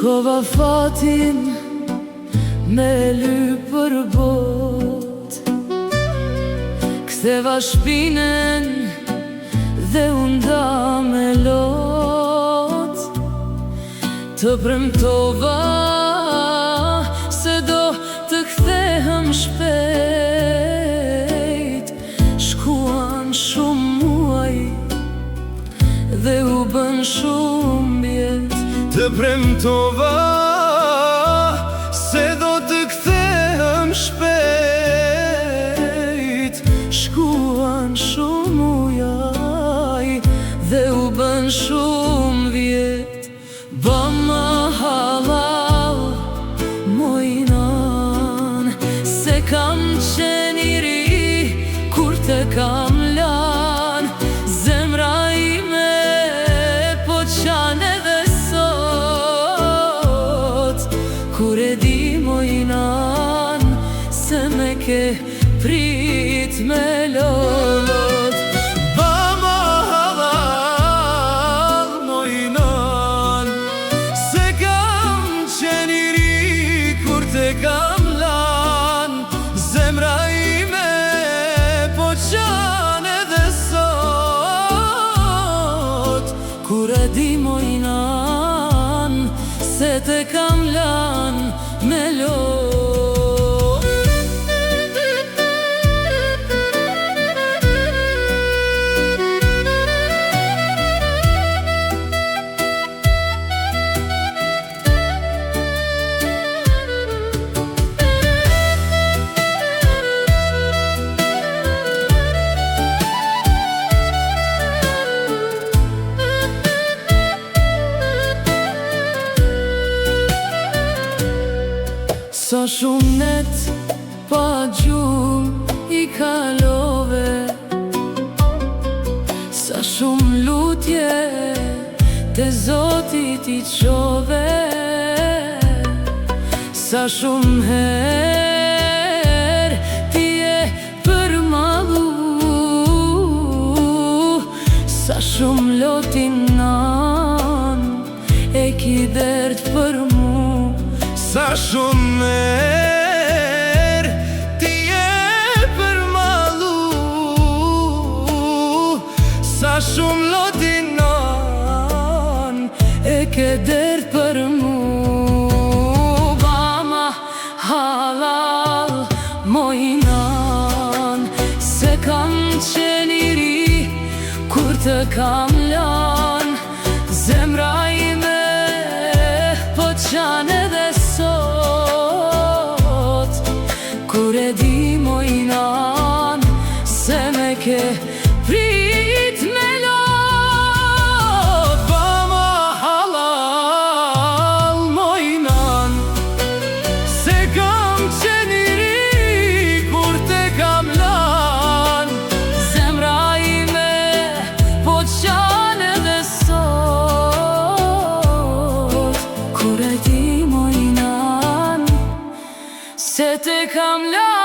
Shkova fatin me ly për bot, ktheva shpinen dhe unda me lot. Të premtova se do të kthehem shpejt. Shkuan shumë muaj dhe u bën shumë vjet. Të premtova se do të kthehem shpejt. Shkuan shumë muaj dhe u bën shumë vjet. Bama halal mojnan, se kam qenë i ri kur të kam lan. Zemra ime po qan edhe sot, kur e di mojnan se me ke prit me lot. Bama halal mojnan, se kam qenë i ri kur të kam lan. Zemra ime po qan edhe sot, kur e di mojnan se te kam lan me lot. Sa shumë net pa gjumë i kalove, sa shumë lutje te Zotit i qove. Sa shumë her ti e përmalu, sa shumë lotinan e ki dert për mu. sa shumë er ti e përmalu, sa shumë lotinan e ke dert për mu. Bama halal mojnan, se kam qenë i ri kur të kam lan. Zemra ime po qan edhe sot, kur e di mojnan se me ke prit me lot. Bama halal mojnan, se kam qenë i ri kur të kam lan. Zemra ime po qan edhe sot, kur e di mojnan se te kam lan.